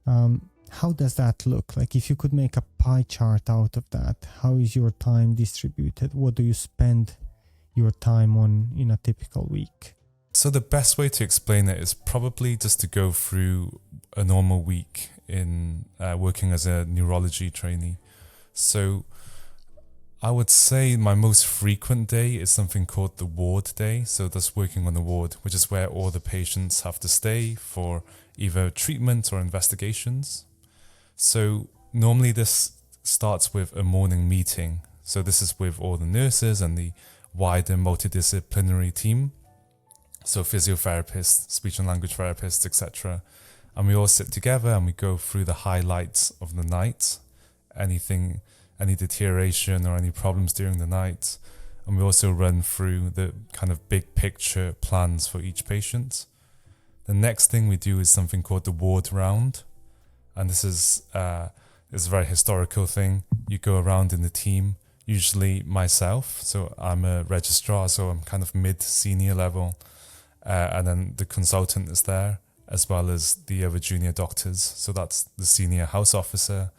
How does that look? Like if you could make a pie chart out of that, how is your time distributed? What do you spend your time on in a typical week? So the best way to explain it is probably just to go through a normal week in working as a neurology trainee. So I would say my most frequent day is something called the ward day. So that's working on the ward, which is where all the patients have to stay for either treatment or investigations. So normally this starts with a morning meeting. So this is with all the nurses and the wider multidisciplinary team. So physiotherapists, speech and language therapists, etc. And we all sit together and we go through the highlights of the night, any deterioration or any problems during the night. And we also run through the kind of big picture plans for each patient. The next thing we do is something called the ward round. And this is a very historical thing. You go around in the team, usually myself. So I'm a registrar, so I'm kind of mid-senior level. And then the consultant is there, as well as the other junior doctors. So that's the senior house officer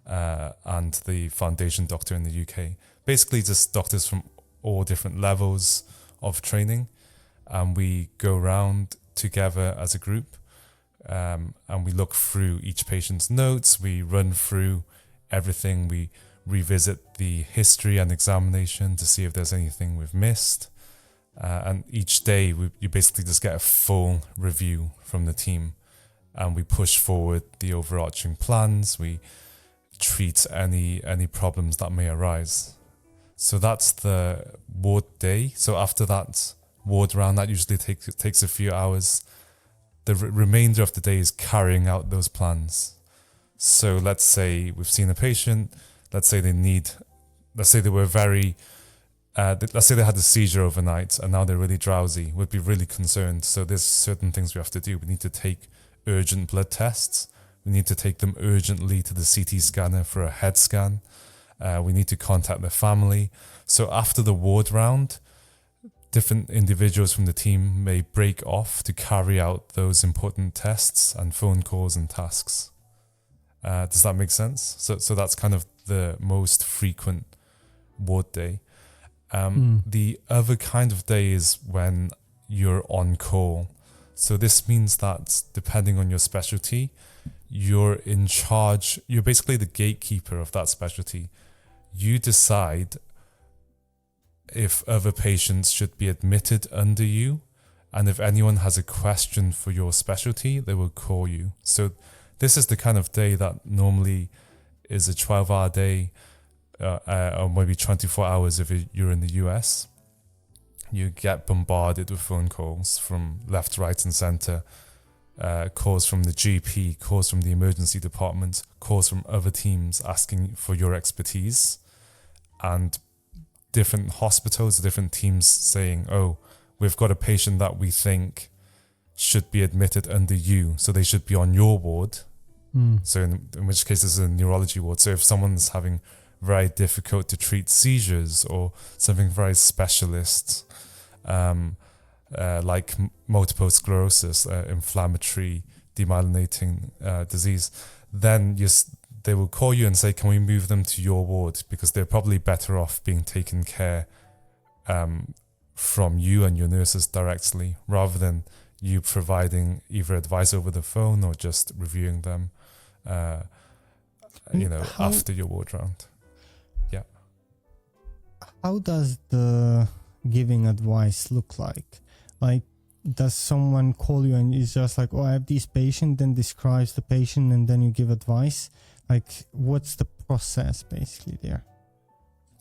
and the foundation doctor in the UK. Basically just doctors from all different levels of training. And we go around together as a group and we look through each patient's notes. We run through everything. We revisit the history and examination to see if there's anything we've missed. And each day you basically just get a full review from the team and we push forward the overarching plans. We treat any problems that may arise. So that's the ward day. So after that ward round, that usually takes a few hours. The remainder of the day is carrying out those plans. So let's say we've seen a patient, let's say they had a seizure overnight and now they're really drowsy. We'd be really concerned. So there's certain things we have to do. We need to take urgent blood tests. We need to take them urgently to the CT scanner for a head scan. We need to contact the family. So after the ward round, different individuals from the team may break off to carry out those important tests and phone calls and tasks. Does that make sense? So that's kind of the most frequent ward day. The other kind of day is when you're on call. So this means that depending on your specialty, you're in charge. You're basically the gatekeeper of that specialty. You decide if other patients should be admitted under you, and if anyone has a question for your specialty, they will call you. So this is the kind of day that normally is a 12-hour day, or maybe 24 hours if you're in the US. You get bombarded with phone calls from left, right and center, calls from the GP, calls from the emergency department, calls from other teams asking for your expertise, and different hospitals, different teams saying, oh, we've got a patient that we think should be admitted under you, so they should be on your ward. So in which case this is a neurology ward. So if someone's having very difficult to treat seizures or something very specialist, like multiple sclerosis, inflammatory demyelinating disease, then they will call you and say, can we move them to your ward? Because they're probably better off being taken care from you and your nurses directly, rather than you providing either advice over the phone or just reviewing them, after your ward round. Yeah. How does the giving advice look like? Like, does someone call you and it's just like, oh, I have this patient, then describes the patient and then you give advice? Like, what's the process basically there?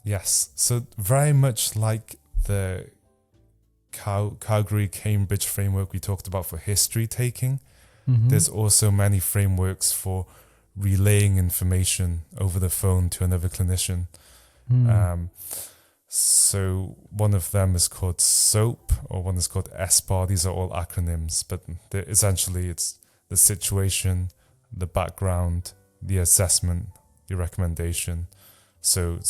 Yes. So very much like the Calgary-Cambridge framework we talked about for history taking, there's also many frameworks for relaying information over the phone to another clinician. So one of them is called SOAP, or one is called SBAR. These are all acronyms, but essentially it's the situation, the background, the assessment, the recommendation. So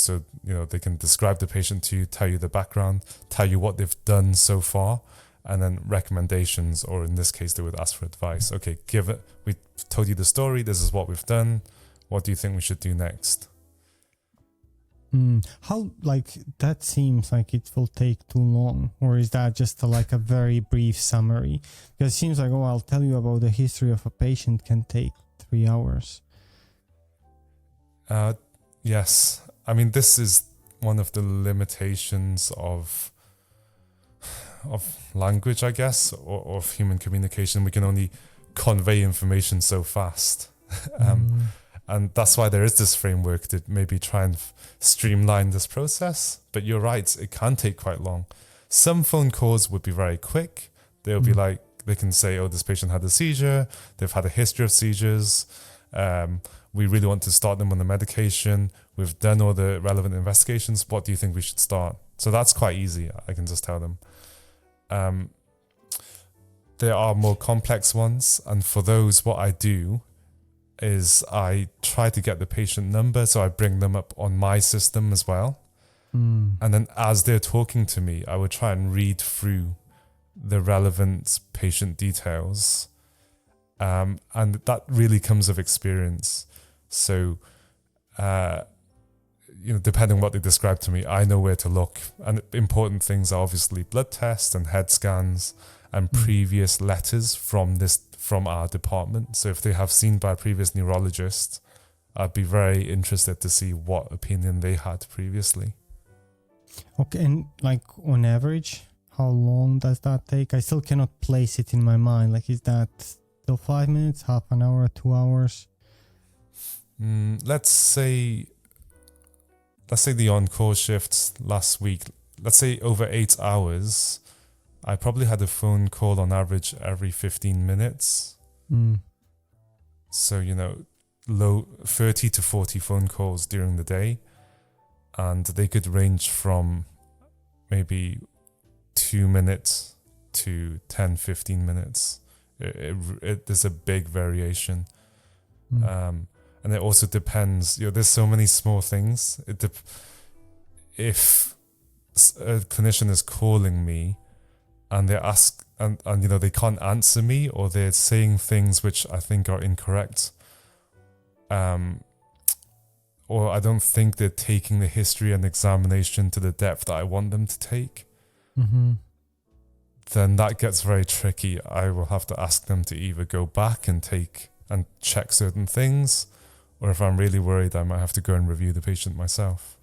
they can describe the patient to you, tell you the background, tell you what they've done so far, and then recommendations, or in this case, they would ask for advice. Okay, we told you the story. This is what we've done. What do you think we should do next? How, like, that seems like it will take too long, or is that just like a very brief summary? Because it seems like, oh, I'll tell you about the history of a patient can take 3 hours. Yes. I mean, this is one of the limitations of language, I guess, or of human communication. We can only convey information so fast. And that's why there is this framework to maybe try and streamline this process. But you're right, it can take quite long. Some phone calls would be very quick. They'll be like, they can say, oh, this patient had a seizure. They've had a history of seizures. We really want to start them on the medication. We've done all the relevant investigations. What do you think we should start? So that's quite easy. I can just tell them. There are more complex ones. And for those, what I do is I try to get the patient number, so I bring them up on my system as well. And then as they're talking to me, I would try and read through the relevant patient details. And that really comes of experience. So, depending on what they describe to me, I know where to look. And important things are obviously blood tests and head scans and previous letters from our department. So if they have seen by a previous neurologist, I'd be very interested to see what opinion they had previously. Okay, and like on average, how long does that take? I still cannot place it in my mind. Like, is that still 5 minutes, half an hour, 2 hours? Let's say the on-call shifts last week, let's say over 8 hours, I probably had a phone call on average every 15 minutes. So, low 30 to 40 phone calls during the day. And they could range from maybe 2 minutes to 10, 15 minutes. There's a big variation. And it also depends, there's so many small things. If a clinician is calling me and they ask, and they can't answer me, or they're saying things which I think are incorrect, or I don't think they're taking the history and examination to the depth that I want them to take, then that gets very tricky. I will have to ask them to either go back and check certain things, or if I'm really worried, I might have to go and review the patient myself.